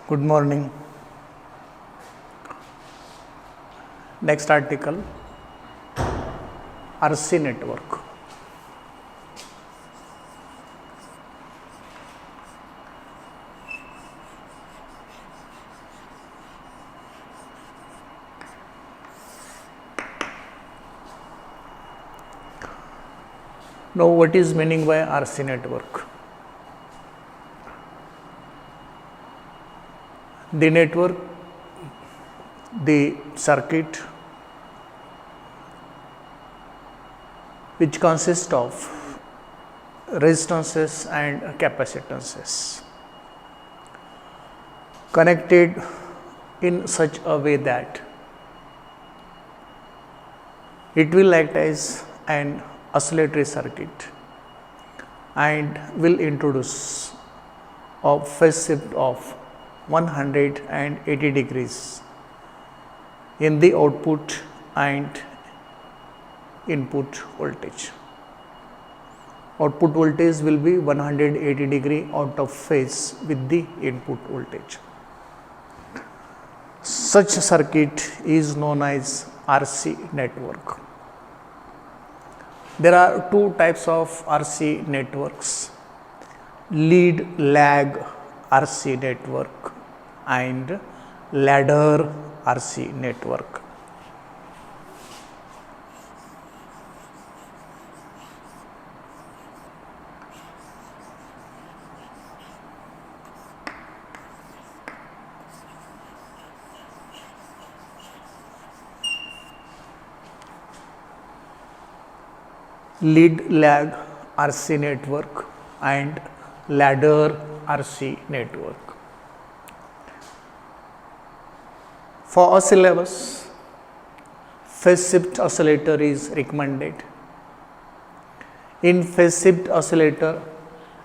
Good morning. Next article, RC network. Now, what is meaning by RC network? The network, the circuit which consists of resistances and capacitances connected in such a way that it will act as an oscillatory circuit and will introduce a phase shift of 180 degrees in the output and input voltage. Output voltage will be 180 degree out of phase with the input voltage. Such circuit is known as RC network. There are two types of RC networks: lead lag RC network and ladder RC network. Lead lag RC network and ladder RC network. For a syllabus, phase shift oscillator is recommended. In phase shift oscillator,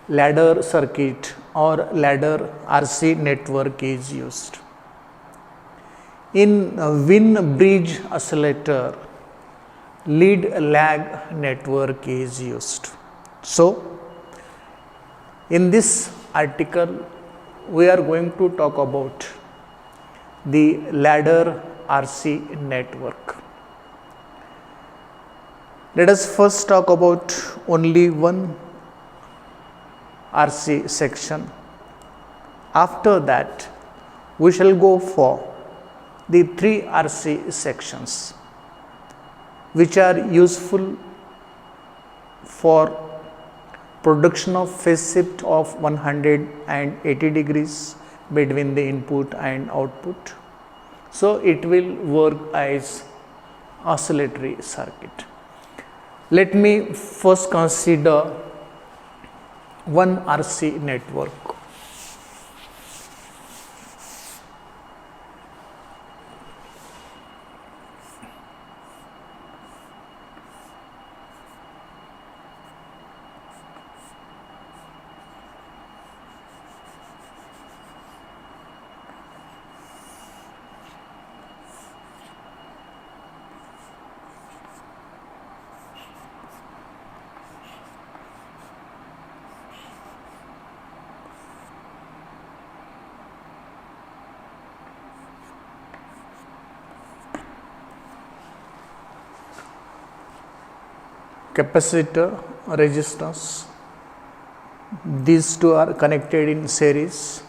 ladder circuit or ladder RC network is used. In Wien bridge oscillator, lead lag network is used. So, in this article, we are going to talk about the ladder RC network. Let us first talk about only one RC section. After that, we shall go for the three RC sections which are useful for production of phase shift of 180 degrees between the input and output. So, it will work as oscillatory circuit. Let me first consider one RC network. Capacitor, resistance, these two are connected in series.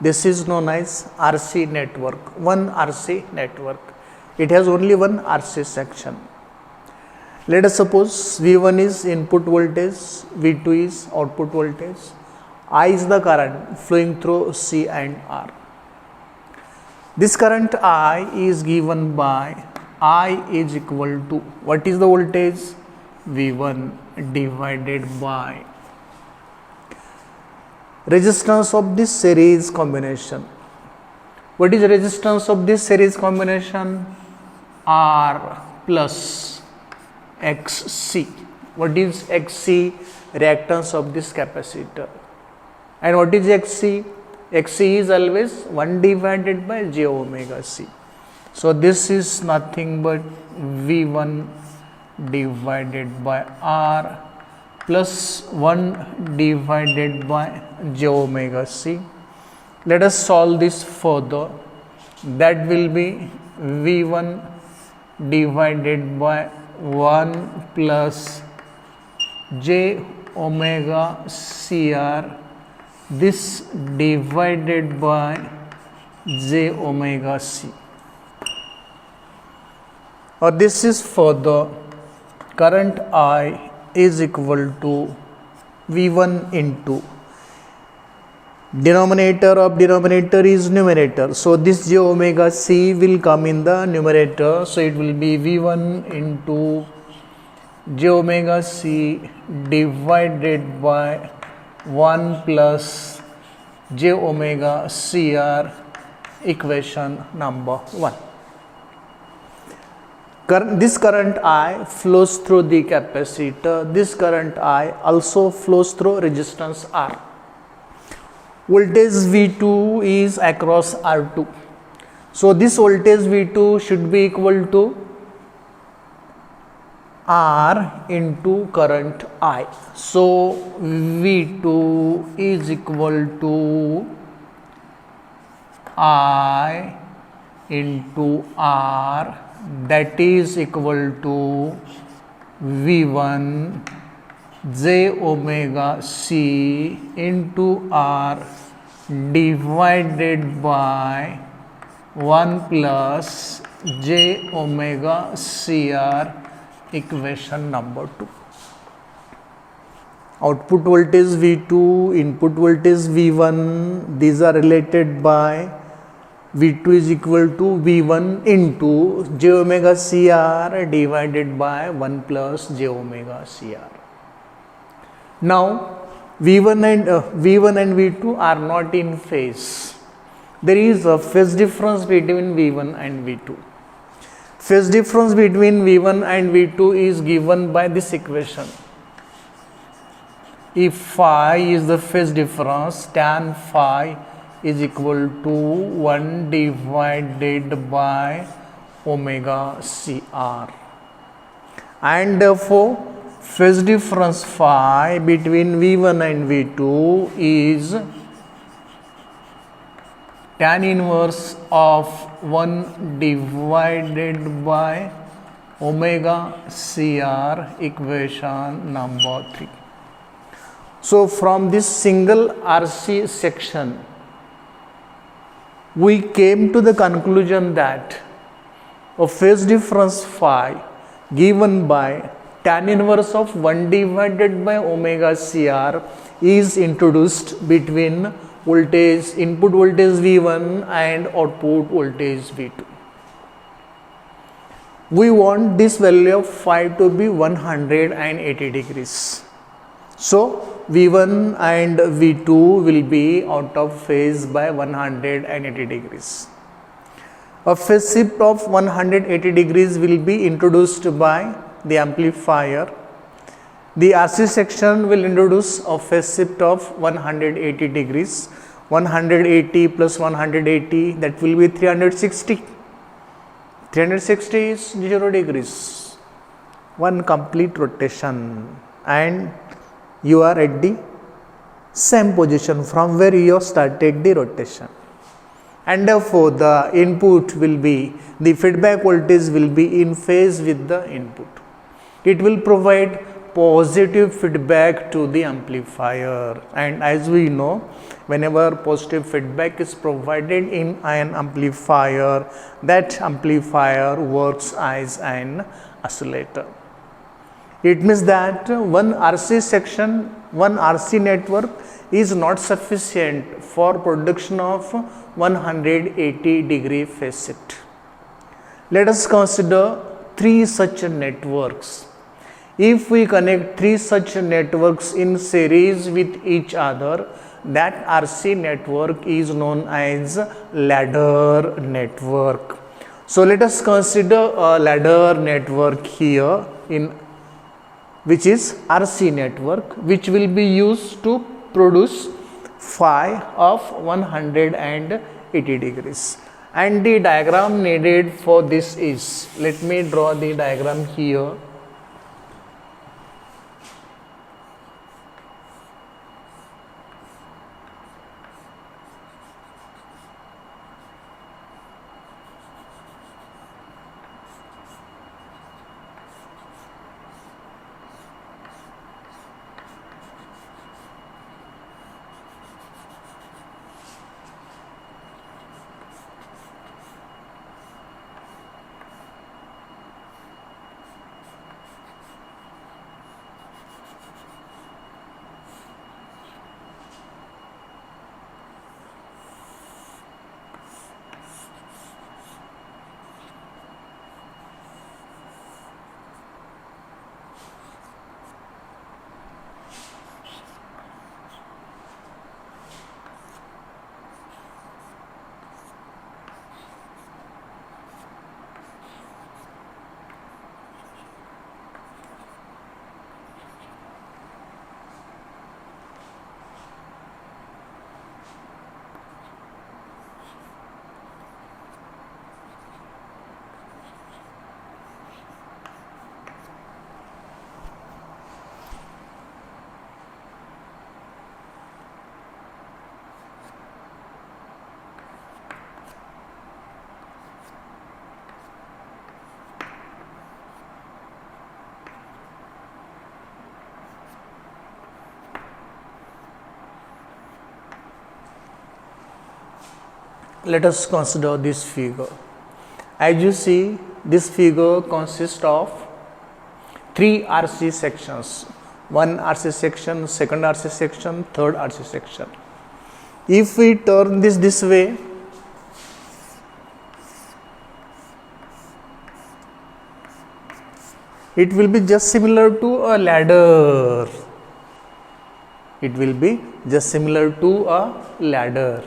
This is known as RC network, one RC network. It has only one RC section. Let us suppose V1 is input voltage, V2 is output voltage, I is the current flowing through C and R. This current I is given by I is equal to, what is the voltage? V1 divided by resistance of this series combination. What is resistance of this series combination? R plus XC. What is XC? Reactance of this capacitor. And what is XC? XC is always 1 divided by j omega C. So, this is nothing but V1 divided by R plus 1 divided by j omega C. Let us solve this further. That will be V1 divided by 1 plus j omega CR, this divided by j omega C. Or this is for the current I is equal to V1 into denominator of denominator is numerator. So this j omega C will come in the numerator. So it will be V1 into j omega C divided by 1 plus j omega CR, equation number 1. This current I flows through the capacitor. This current I also flows through resistance R. Voltage V2 is across R2. So this voltage V2 should be equal to R into current I. So V2 is equal to I into R, that is equal to V1 j omega C into R divided by 1 plus j omega CR, equation number 2. Output voltage V2, input voltage V1, these are related by V2 is equal to V1 into j omega CR divided by 1 plus j omega CR. Now V1 and V2 are not in phase. There is a phase difference between V1 and V2. Phase difference between V1 and V2 is given by this equation. If phi is the phase difference, tan phi is equal to 1 divided by omega CR. And therefore, phase difference phi between V1 and V2 is tan inverse of 1 divided by omega CR, equation number 3. So from this single RC section, we came to the conclusion that a phase difference phi given by tan inverse of 1 divided by omega CR is introduced between voltage, input voltage V1 and output voltage V2. We want this value of phi to be 180 degrees. So V1 and V2 will be out of phase by 180 degrees. A phase shift of 180 degrees will be introduced by the amplifier. The RC section will introduce a phase shift of 180 degrees. 180 plus 180, that will be 360. 360 is 0 degrees. One complete rotation, and you are at the same position from where you started the rotation. And therefore, the input will be, the feedback voltage will be in phase with the input. It will provide positive feedback to the amplifier, and as we know, whenever positive feedback is provided in an amplifier, that amplifier works as an oscillator. It means that one RC section, one RC network is not sufficient for production of 180 degree phase shift. Let us consider 3 such networks. If we connect 3 such networks in series with each other, that RC network is known as ladder network. So let us consider a ladder network here, in which is RC network, which will be used to produce phi of 180 degrees. And the diagram needed for this is, let me draw the diagram here. let us consider this figure. As you see, this figure consists of 3 RC sections. One RC section, second RC section, third RC section. If we turn this way, it will be just similar to a ladder. It will be just similar to a ladder.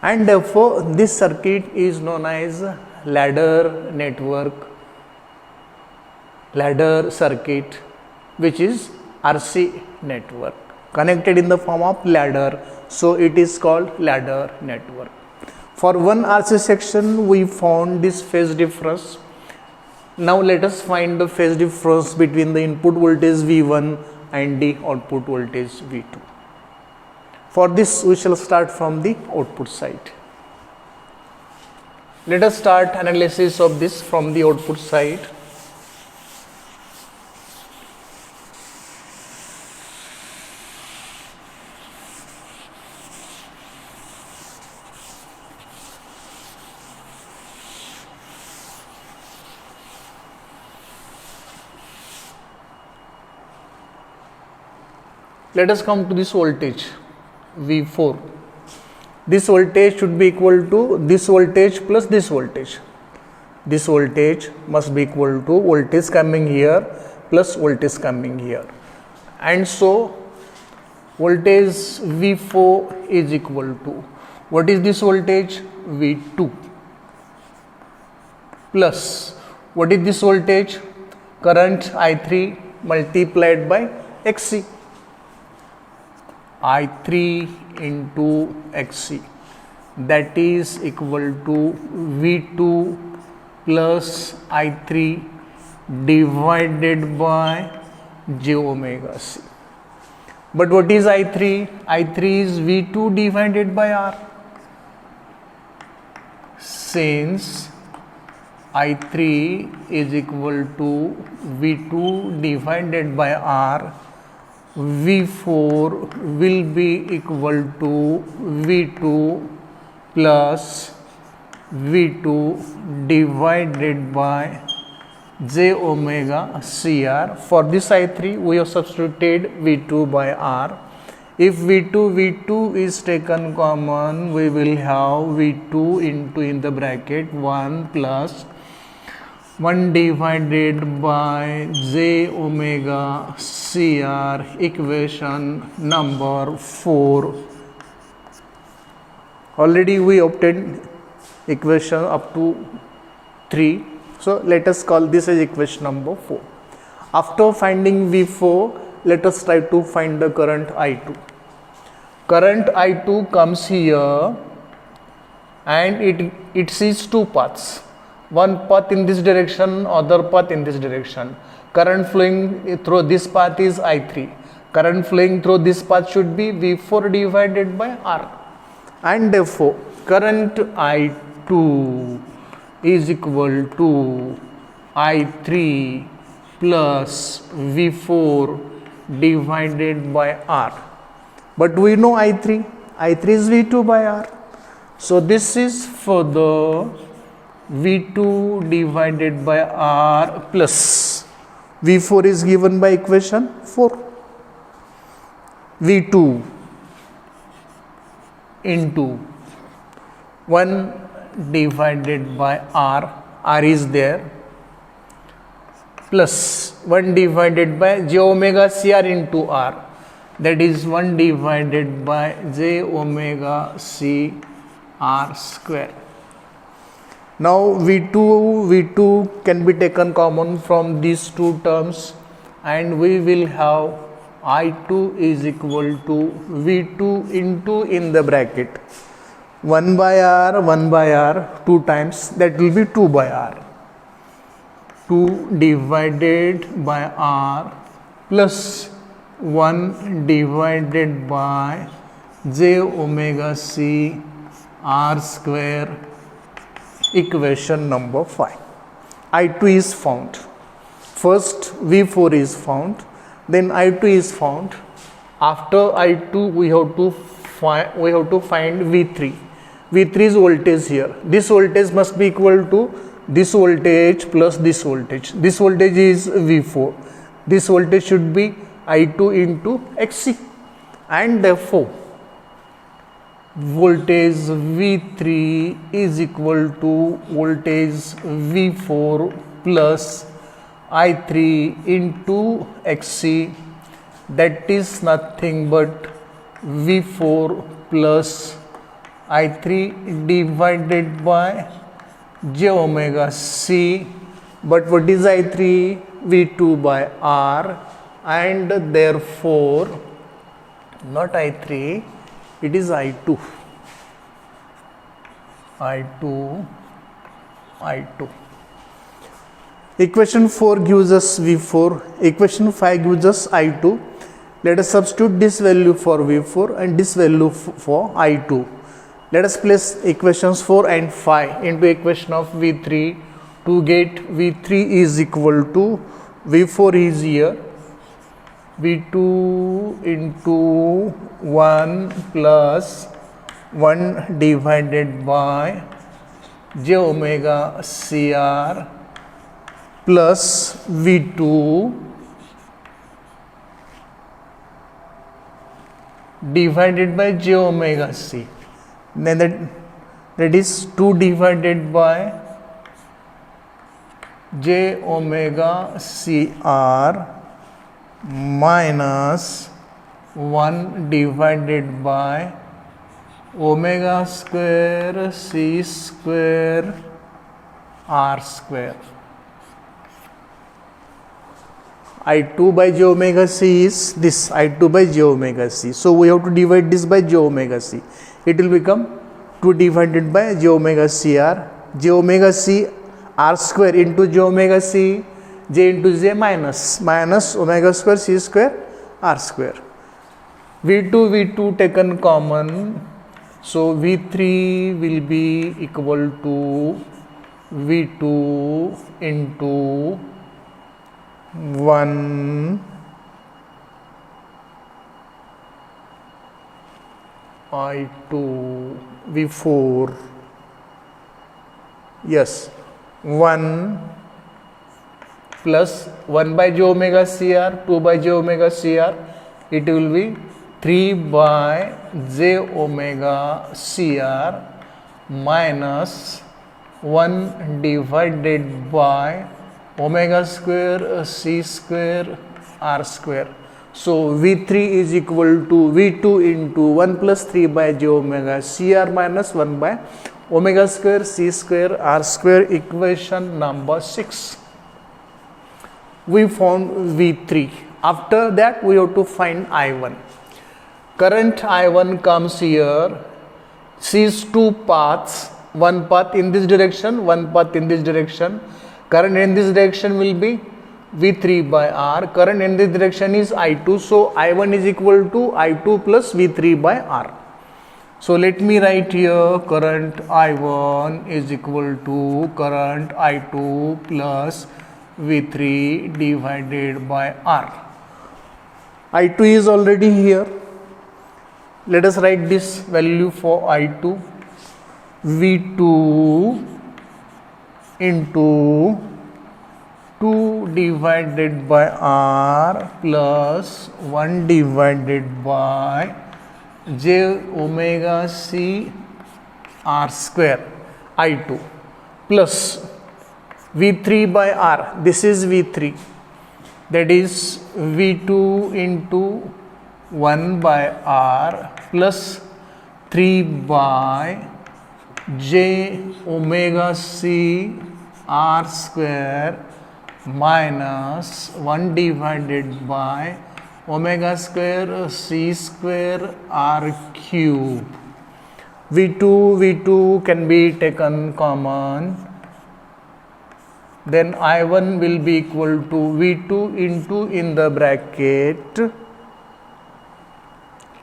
And therefore, this circuit is known as ladder network, ladder circuit, which is RC network, connected in the form of ladder. So it is called ladder network. For one RC section, we found this phase difference. Now let us find the phase difference between the input voltage V1 and the output voltage V2. For this, we shall start from the output side. Let us start analysis of this from the output side. Let us come to this voltage V4. This voltage should be equal to this voltage plus this voltage. This voltage must be equal to voltage coming here plus voltage coming here. And so voltage V4 is equal to, what is this voltage? V2 plus, what is this voltage? Current I3 multiplied by XC. I3 into XC, that is equal to V2 plus I3 divided by j omega C. But what is I3? I3 is V2 divided by R. Since I3 is equal to V2 divided by R, V4 will be equal to V2 plus V2 divided by j omega CR. For this I3, we have substituted V2 by R. If V2 is taken common, we will have V2 into in the bracket 1 plus 1 divided by j omega CR, equation number 4. Already we obtained equation up to 3. So let us call this as equation number 4. After finding V4, let us try to find the current I2. Current I2 comes here and it sees two paths. One path in this direction, other path in this direction. Current flowing through this path is I3. Current flowing through this path should be V4 divided by R. And therefore, current I2 is equal to I3 plus V4 divided by R. But we know I3 is V2 by R. So this is for the V2 divided by R plus V4 is given by equation 4. V2 into 1 divided by R is there, plus 1 divided by j omega CR into R, that is 1 divided by j omega C R square. Now V2 can be taken common from these two terms, and we will have I2 is equal to V2 into in the bracket 1 by R 2 times, that will be 2 by R. 2 divided by R plus 1 divided by j omega C R square, equation number 5. I2 is found. First V4 is found, then I2 is found. After I2 we have to find V3. V3 is voltage here. This voltage must be equal to this voltage plus this voltage. This voltage is V4. This voltage should be I2 into Xc, and therefore voltage V3 is equal to voltage V4 plus I3 into Xc, that is nothing but V4 plus I3 divided by j omega c. But what is I3? V2 by R, and therefore not I3, it is I2. Equation 4 gives us V4, equation 5 gives us I2. Let us substitute this value for V4 and this value for I2. Let us place equations 4 and 5 into equation of V3 to get V3 is equal to V4 is here, V2 into 1 plus 1 divided by j omega CR plus V2 divided by j omega c. Then that is 2 divided by j omega CR minus 1 divided by omega square c square r square. I2 by j omega c is this, I2 by j omega c. So we have to divide this by j omega c. It will become 2 divided by j omega CR, j omega c r square into j omega c, j into j minus omega square c square r square. V2 taken common, so V3 will be equal to V2 into 1 I2 V4, yes, 1 plus 1 by j omega CR, 2 by j omega CR, it will be 3 by j omega CR minus 1 divided by omega square c square r square. So V3 is equal to V2 into 1 plus 3 by j omega CR minus 1 by omega square c square r square, equation number 6. We found V3. After that we have to find I1. Current I1 comes here, sees two paths, one path in this direction, one path in this direction. Current in this direction will be V3 by R, current in this direction is I2, so I1 is equal to I2 plus V3 by R. So let me write here, current I1 is equal to current I2 plus V3 divided by R. I2 is already here. Let us write this value for I2. V2 into 2 divided by R plus 1 divided by j omega c r square I2 plus V3 by R. This is V3, that is V2 into 1 by R plus 3 by j omega c r square minus 1 divided by omega square c square r cube. V2 can be taken common, then I1 will be equal to V2 into, in the bracket,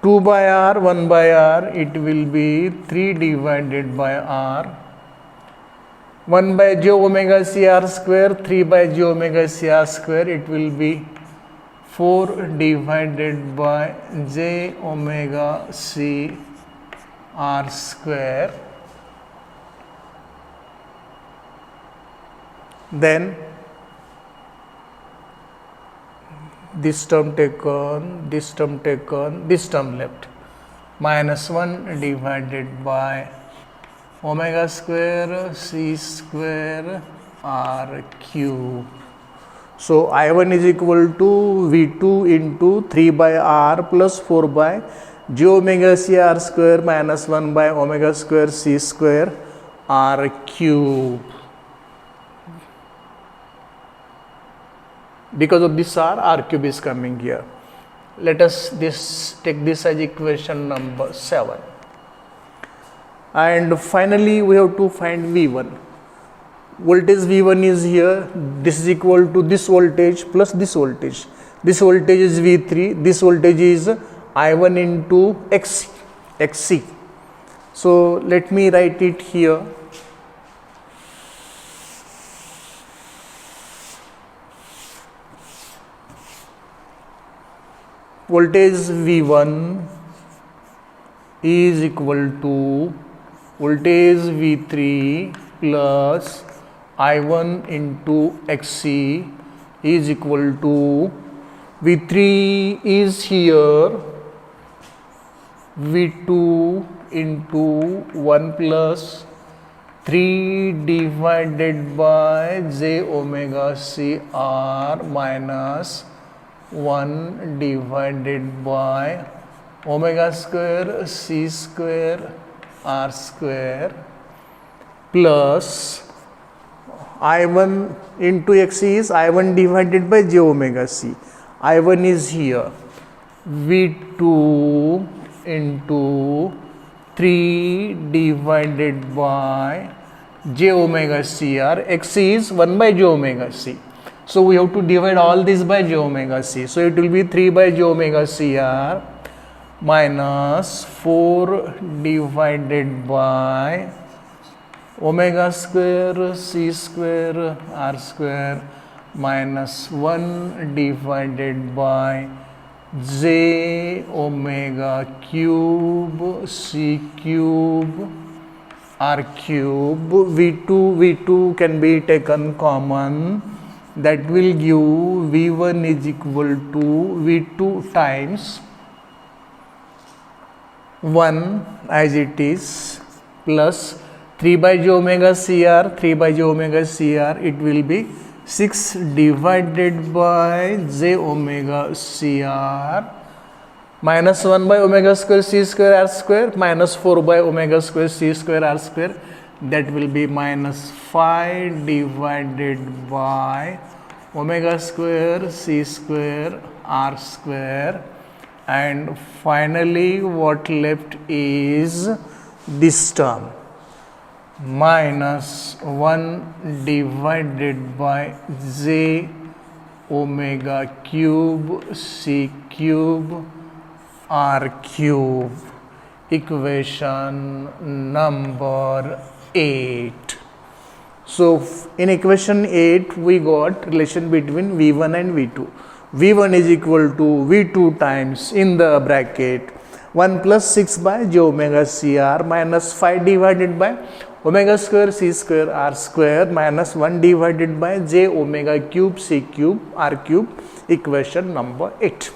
2 by R, 1 by R, it will be 3 divided by R, 1 by j omega c r square, 3 by j omega c r square, it will be 4 divided by j omega c r square, then this term taken, this term taken, this term left, minus 1 divided by omega square c square r cube. So I1 is equal to V2 into 3 by r plus 4 by j omega c r square minus 1 by omega square c square r cube. Because of this r cube is coming here. Let us take this as equation number 7. And finally we have to find V1. Voltage V1 is here. This is equal to this voltage plus this voltage. This voltage is V3. This voltage is I1 into XC. So let me write it here. Voltage V1 is equal to voltage V3 plus I1 into XC is equal to V3 is here, V2 into 1 plus 3 divided by j omega c r minus 1 divided by omega square c square r square plus I1 into XC is I1 divided by j omega c. I1 is here, V2 into 3 divided by j omega c r. XC is 1 by j omega c. So we have to divide all this by j omega c. So it will be 3 by j omega c r minus 4 divided by omega square c square r square minus 1 divided by j omega cube c cube r cube. V2 can be taken common. That will give V1 is equal to V2 times 1 as it is plus 3 by j omega cr, 3 by j omega cr, it will be 6 divided by j omega cr minus 1 by omega square c square r square minus 4 by omega square c square r square, that will be minus 5 divided by omega square c square r square, and finally what left is this term minus 1 divided by j omega cube c cube r cube. Equation number 8. So in equation 8 we got relation between V1 and V2. V1 is equal to V2 times in the bracket 1 plus 6 by j omega cr minus 5 divided by omega square c square r square minus 1 divided by j omega cube c cube r cube. Equation number 8.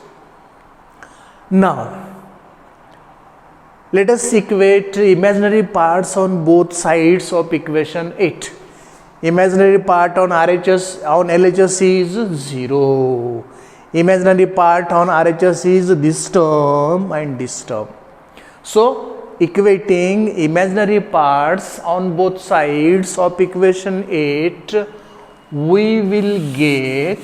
Now let us equate imaginary parts on both sides of equation 8. Imaginary part on LHS is 0. Imaginary part on RHS is this term and this term. So equating imaginary parts on both sides of equation 8, we will get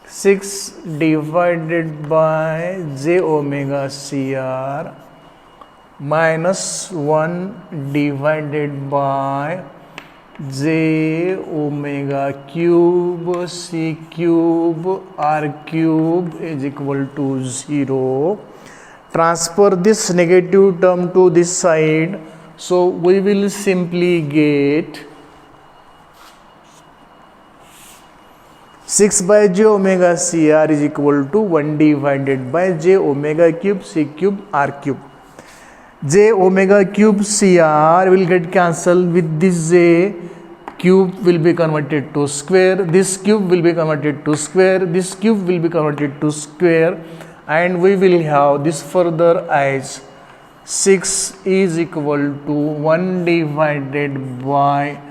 six divided by j omega cr minus 1 divided by j omega cube c cube r cube is equal to 0. Transfer this negative term to this side. So we will simply get 6 by j omega CR is equal to 1 divided by j omega cube C cube R cube. J omega cube CR will get cancelled with this j, cube will be converted to square, this cube will be converted to square, this cube will be converted to square, and we will have this further as 6 is equal to 1 divided by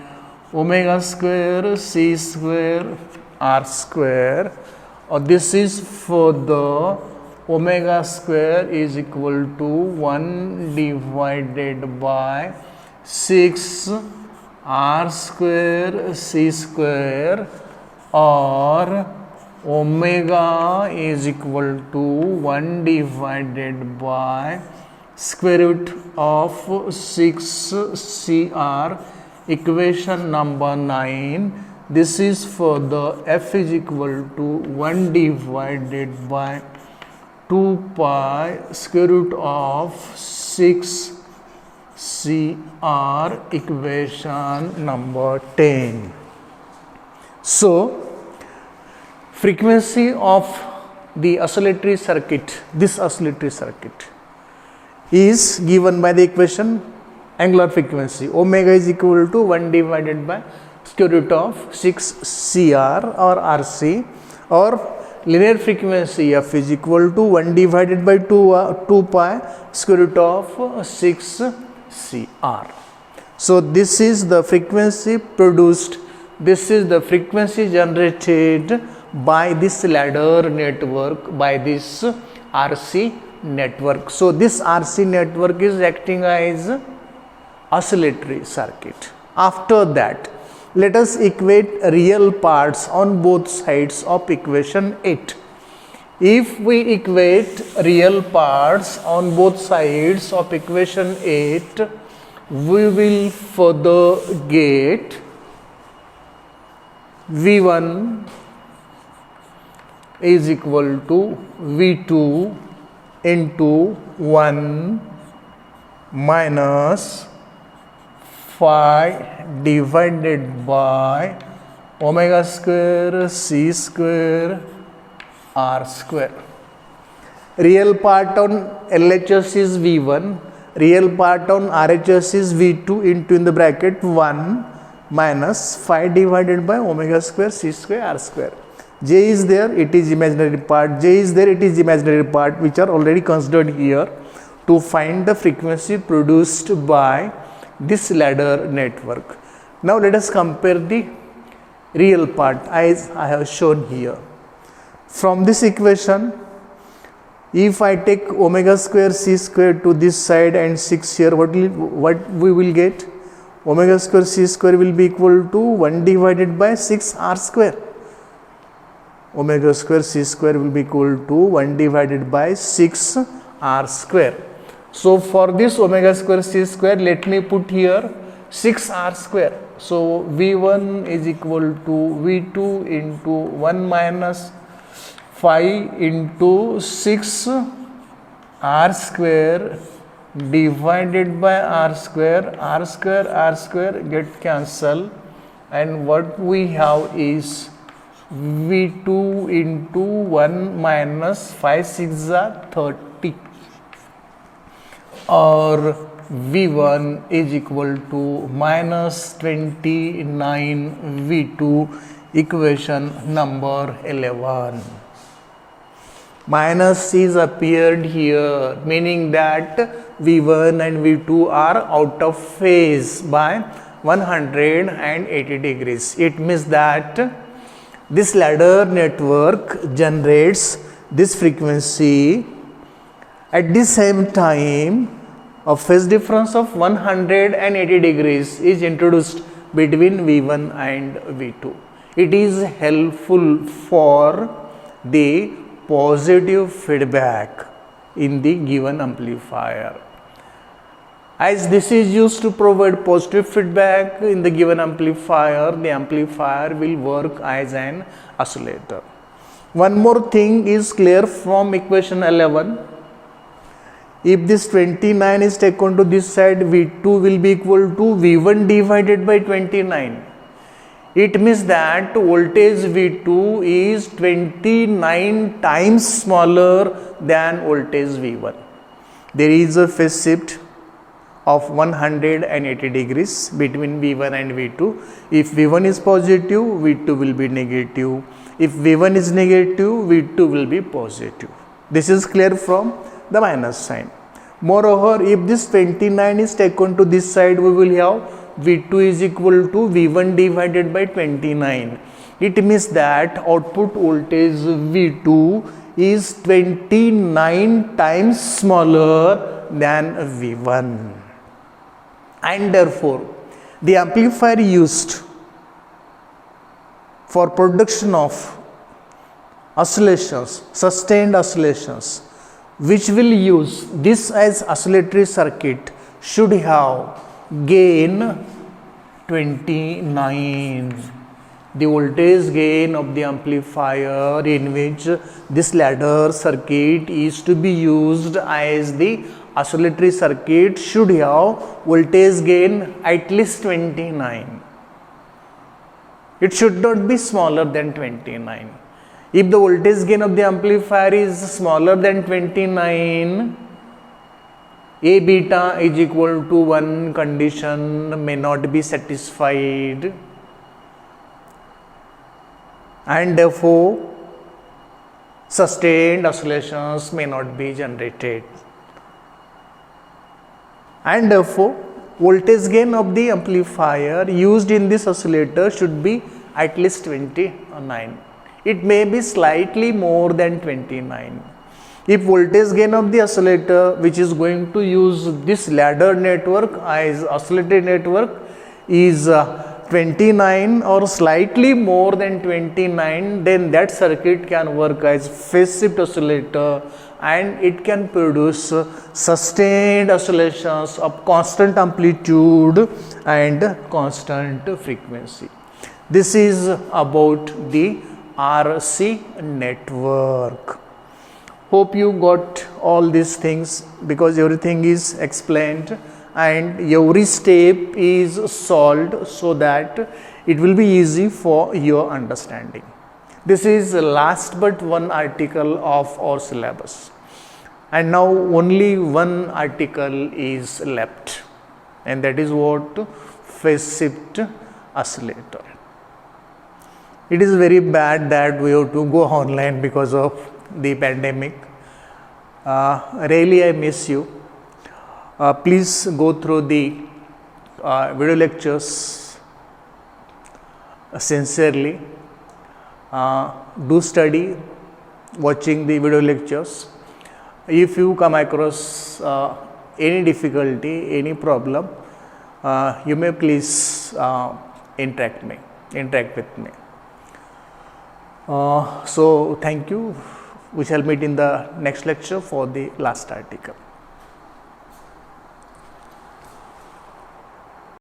omega square C square R square, or this is for the omega square is equal to 1 divided by 6 R square C square, or omega is equal to 1 divided by square root of 6 CR, equation number 9. This is for the f is equal to 1 divided by 2 pi square root of 6 CR, equation number 10. So, frequency of the oscillatory circuit, this oscillatory circuit is given by the equation angular frequency omega is equal to 1 divided by square root of 6 CR or RC, or linear frequency f is equal to 1 divided by 2 pi square root of 6 CR. So this is the frequency produced, this is the frequency generated by this ladder network, by this RC network. So this RC network is acting as oscillatory circuit. After that, let us equate real parts on both sides of equation 8. If we equate real parts on both sides of equation 8, we will further get V1 is equal to V2 into 1 minus 5 divided by omega square C square R square. Real part on LHS is V1, real part on RHS is V2 into in the bracket 1 minus 5 divided by omega square C square R square. J is there, it is imaginary part, J is there, it is imaginary part, which are already considered here to find the frequency produced by this ladder network. Now let us compare the real part as I have shown here. From this equation, if I take omega square C square to this side and 6 here, what we will get? Omega square C square will be equal to 1 divided by 6 R square. Omega square C square will be equal to 1 divided by 6 R square. So for this omega square C square, let me put here 6 R square. So V1 is equal to V2 into 1 minus 5 into 6 R square divided by R square get cancelled, and what we have is V2 into 1 minus 5 6 are 30, or V1 is equal to minus 29 V2, equation number 11. Minus is appeared here, meaning that V1 and V2 are out of phase by 180 degrees. It means that this ladder network generates this frequency. At the same time, a phase difference of 180 degrees is introduced between V1 and V2. It is helpful for the positive feedback in the given amplifier. As this is used to provide positive feedback in the given amplifier, the amplifier will work as an oscillator. One more thing is clear from equation 11. If this 29 is taken to this side, V2 will be equal to V1 divided by 29. It means that voltage V2 is 29 times smaller than voltage V1. There is a phase shift of 180 degrees between V1 and V2. If V1 is positive, V2 will be negative. If V1 is negative, V2 will be positive. This is clear from the minus sign. Moreover, if this 29 is taken to this side, we will have V2 is equal to V1 divided by 29. It means that output voltage V2 is 29 times smaller than V1. And therefore, the amplifier used for production of oscillations, sustained oscillations, which will use this as oscillatory circuit, should have gain 29. The voltage gain of the amplifier in which this ladder circuit is to be used as the oscillatory circuit should have voltage gain at least 29. It should not be smaller than 29. If the voltage gain of the amplifier is smaller than 29, A beta is equal to 1 condition may not be satisfied, and therefore sustained oscillations may not be generated. And therefore, voltage gain of the amplifier used in this oscillator should be at least 29. It may be slightly more than 29. If voltage gain of the oscillator, which is going to use this ladder network as oscillatory network, is 29 or slightly more than 29, then that circuit can work as phase shift oscillator and it can produce sustained oscillations of constant amplitude and constant frequency. This is about the RC network. Hope you got all these things, because everything is explained and every step is solved so that it will be easy for your understanding. This is the last but one article of our syllabus, and now only one article is left, and that is what? Phase shift oscillator. It is very bad that we have to go online because of the pandemic. Really I miss you. Please go through the video lectures sincerely. Do study watching the video lectures. If you come across any difficulty, any problem, you may please interact with me. So thank you. We shall meet in the next lecture for the last article.